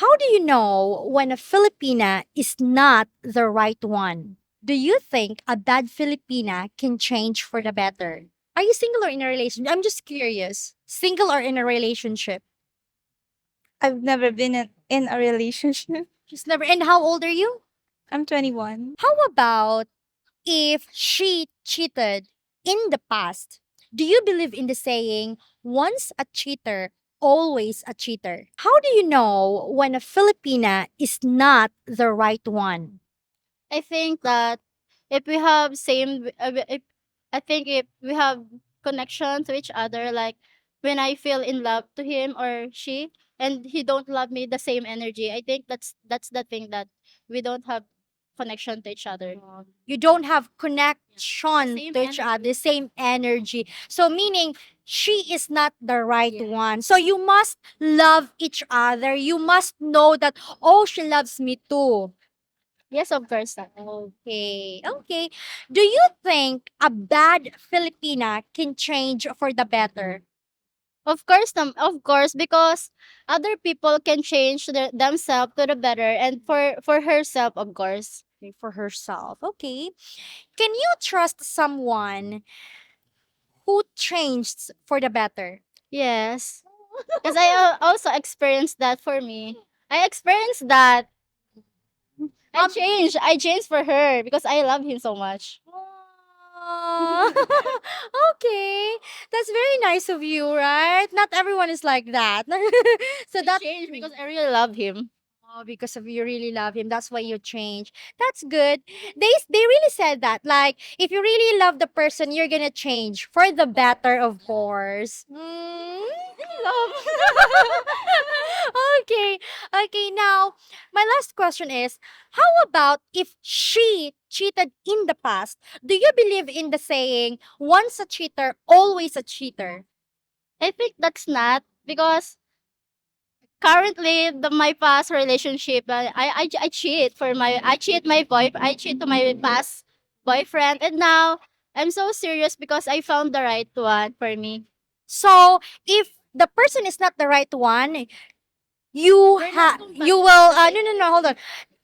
How do you know when a Filipina is not the right one? Do you think a bad Filipina can change for the better? Are you single or in a relationship? I'm just curious. Single or in a relationship? I've never been in a relationship. Just never. And how old are you? I'm 21. How about if she cheated in the past? Do you believe in the saying, once a cheater, always a cheater? How do you know when a Filipina is not the right one? I think that if we have same, if, I think if we have connection to each other, like when I feel in love to him or she, and he don't love me the same energy, I think that's the thing that we don't have connection to each other. You don't have The connection same to each other, energy. the same energy. So meaning she is not the right one. So you must love each other. You must know that, oh, she loves me too. Yes, of course. Okay. Okay. Do you think a bad Filipina can change for the better? Of course, because other people can change themselves to the better, and for herself, of course. Okay, for herself. Okay. Can you trust someone who changed for the better? Yes, because I also experienced that for me. I experienced that. Um, I changed for her because I love him so much. Aw. Okay. That's very nice of you, right? Not everyone is like that. So I that changed because I really love him. oh, because of you really love him. That's why you change. That's good. They really said that. Like if you really love the person, you're gonna change for the better, of course. Love. Okay. Okay. Now, my last question is, how about if she cheated in the past? Do you believe in the saying, once a cheater, always a cheater? I think that's not because currently my past relationship, I cheat for my I cheat to my past boyfriend, and now I'm so serious because I found the right one for me. So, if the person is not the right one, you will no, no, no, hold on.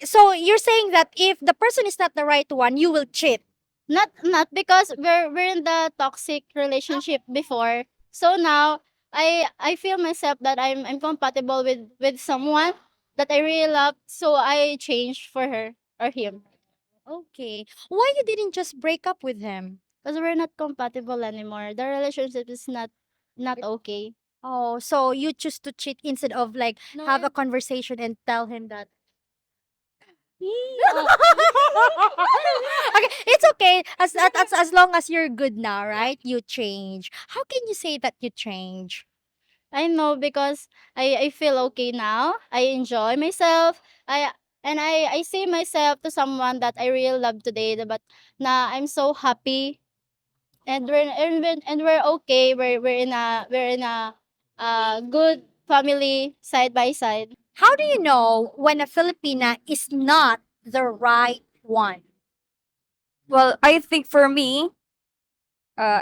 So you're saying that if the person is not the right one, you will cheat. Not because we're in the toxic relationship before. So now I feel myself that I'm compatible with someone that I really love, so I changed for her or him Okay. Why you didn't just break up with him? because we're not compatible anymore. The relationship is not okay. Oh, so you choose to cheat instead of like No, have a conversation and tell him that. oh, Okay, it's okay as long as you're good now, right? You change. How can you say that you change? I know because I feel okay now. I enjoy myself. I see myself to someone that I really love today. But now I'm so happy, and we're okay. We're in a good family side by side. How do you know when a Filipina is not the right one? Well, I think for me,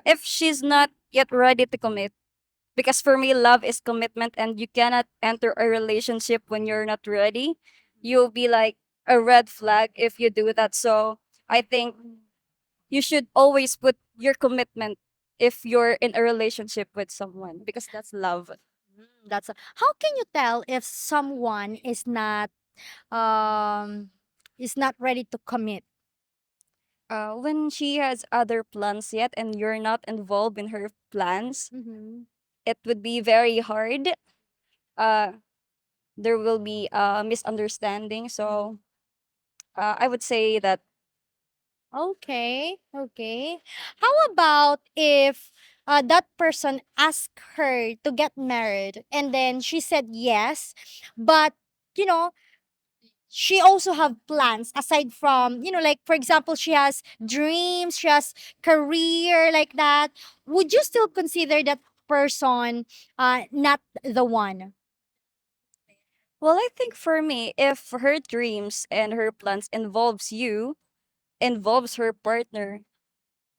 if she's not yet ready to commit, because for me, love is commitment, and you cannot enter a relationship when you're not ready. You'll be like a red flag if you do that. So I think you should always put your commitment if you're in a relationship with someone, because that's love. How can you tell if someone is not ready to commit? When she has other plans yet and you're not involved in her plans, Mm-hmm. it would be very hard. Uh, there will be a misunderstanding. So I would say that Okay, okay. How about if that person asked her to get married and then she said yes, but you know, she also have plans aside from, like for example, she has dreams, she has career like that. Would you still consider that person not the one? well, I think for me, if her dreams and her plans involves you, involves her partner,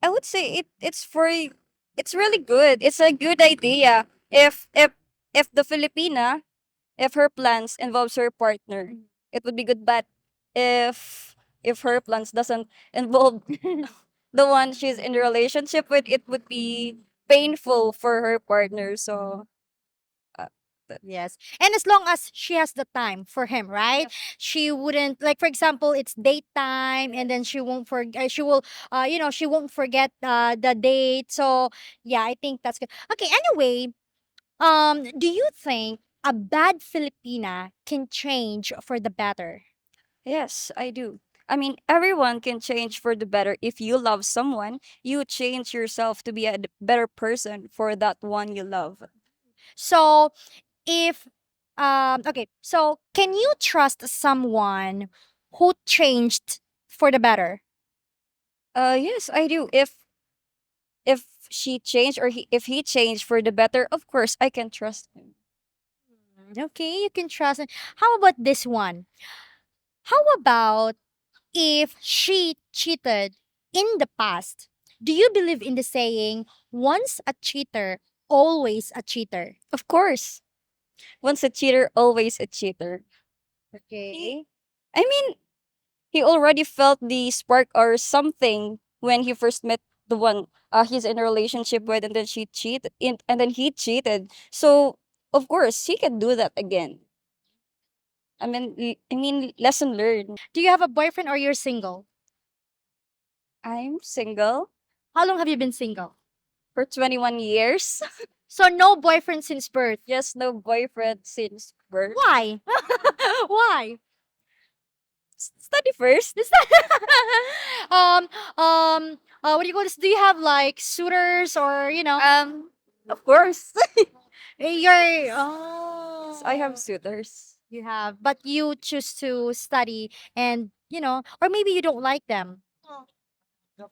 I would say it's really good. It's a good idea. If the Filipina if her plans involves her partner, it would be good. But if her plans doesn't involve the one she's in a relationship with, it would be painful for her partner. So uh, Yes. And as long as she has the time for him, right? She wouldn't, like, for example, it's daytime and then she won't forget, she will she won't forget the date. So, yeah, I think that's good. Okay, anyway, do you think a bad Filipina can change for the better? yes, I do. I mean, everyone can change for the better. If you love someone, you change yourself to be a better person for that one you love. So, if okay, so can you trust someone who changed for the better? Yes, I do. If she changed or if he changed for the better, of course I can trust him. Okay, you can trust it. How about this one? How about if she cheated in the past? Do you believe in the saying, once a cheater, always a cheater? Of course. Once a cheater, always a cheater. Okay. I mean, he already felt the spark or something when he first met the one he's in a relationship with, and then and then he cheated. So of course he can do that again. I mean, lesson learned. Do you have a boyfriend or you're single? I'm single How long have you been single? for 21 years. So no boyfriend since birth. Yes, no boyfriend since birth. Why? Why? Study first. Is that um what do you call this? Do you have like suitors or Of course. you're I have suitors. you have, but you choose to study and or maybe you don't like them.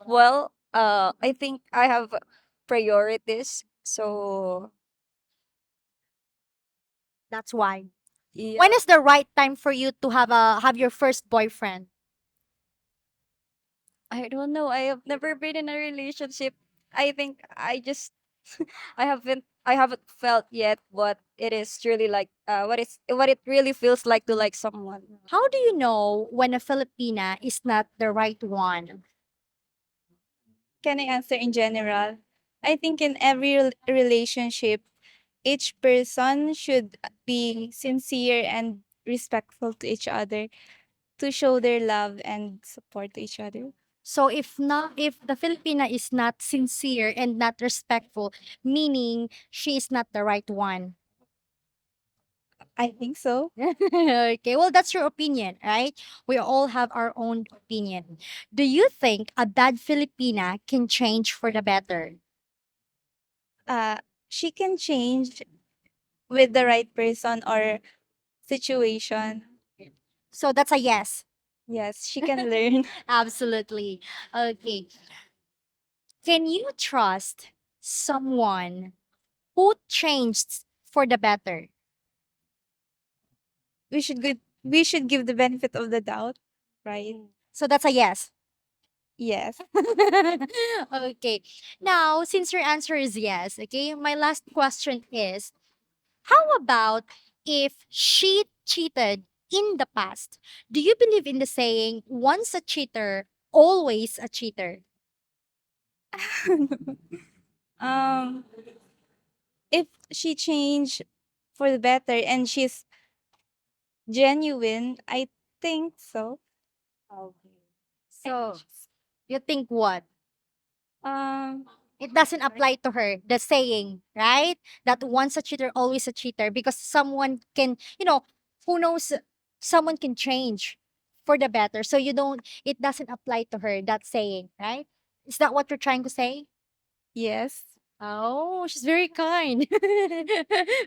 Well, I think I have priorities. So That's why. yeah, When is the right time for you to have your first boyfriend? I don't know. I have never been in a relationship. I think I just I haven't felt yet what it is truly like what it really feels like to like someone. How do you know when a Filipina is not the right one? Can I answer in general? I think in every relationship, each person should be sincere and respectful to each other to show their love and support to each other. So if the Filipina is not sincere and not respectful, meaning she is not the right one. I think so. Okay, well, that's your opinion, right? We all have our own opinion. Do you think a bad Filipina can change for the better? Uh, she can change with the right person or situation. So that's a yes. Yes, she can learn. Absolutely. Okay. Can you trust someone who changed for the better? We should give the benefit of the doubt, right? So that's a yes. Yes. Okay. Now, since your answer is yes, okay, my last question is, how about if she cheated in the past? Do you believe in the saying, once a cheater, always a cheater? um if she changed for the better and she's genuine, I think so. Okay. So, you think what? Um, It doesn't apply to her, the saying, right? That once a cheater, always a cheater, because someone can, who knows, someone can change for the better. So it doesn't apply to her, that saying, right? Is that what you're trying to say? yes. Oh, she's very kind.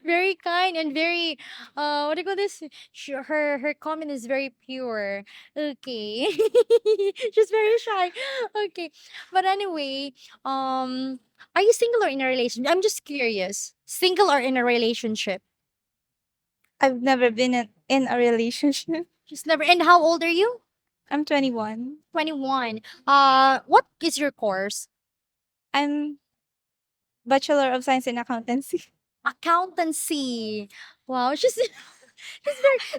Very kind and very what do you call this? Her comment is very pure. Okay. She's very shy. Okay. But anyway, are you single or in a relationship? I'm just curious. Single or in a relationship? I've never been in a relationship. She's never. And how old are you? I'm 21. 21. What is your course? I'm Bachelor of Science in Accountancy. Accountancy. Wow, she's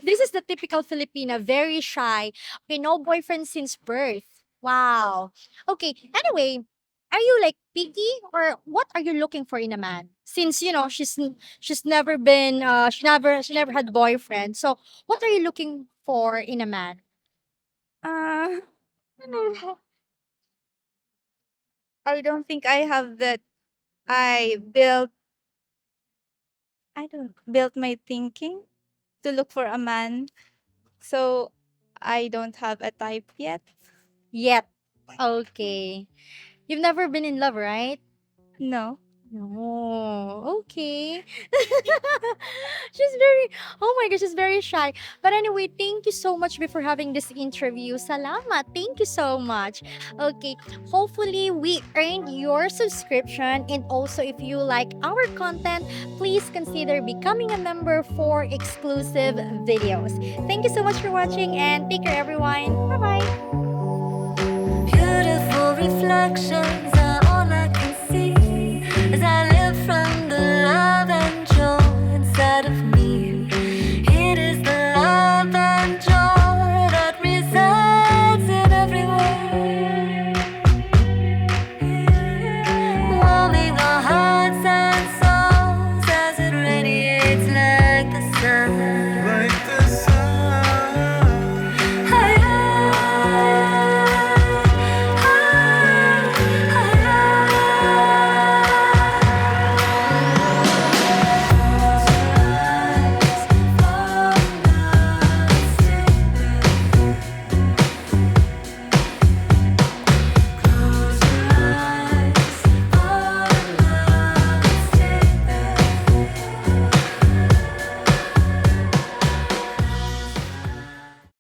This is the typical Filipina, very shy. Okay, no boyfriend since birth. Wow. Okay. Anyway, are you like picky or what are you looking for in a man? Since she's never been she never had boyfriend. So what are you looking for in a man? Uh, ano, I don't think I have that. I built I don't built my thinking to look for a man. So I don't have a type yet. Yet. Okay. You've never been in love, right? No. No. Okay. She's very, oh my gosh, she's very shy. But anyway, thank you so much for having this interview. Salamat. Thank you so much. Okay. Hopefully, we earned your subscription. And also, if you like our content, please consider becoming a member for exclusive videos. Thank you so much for watching and take care, everyone. Bye bye. Beautiful reflections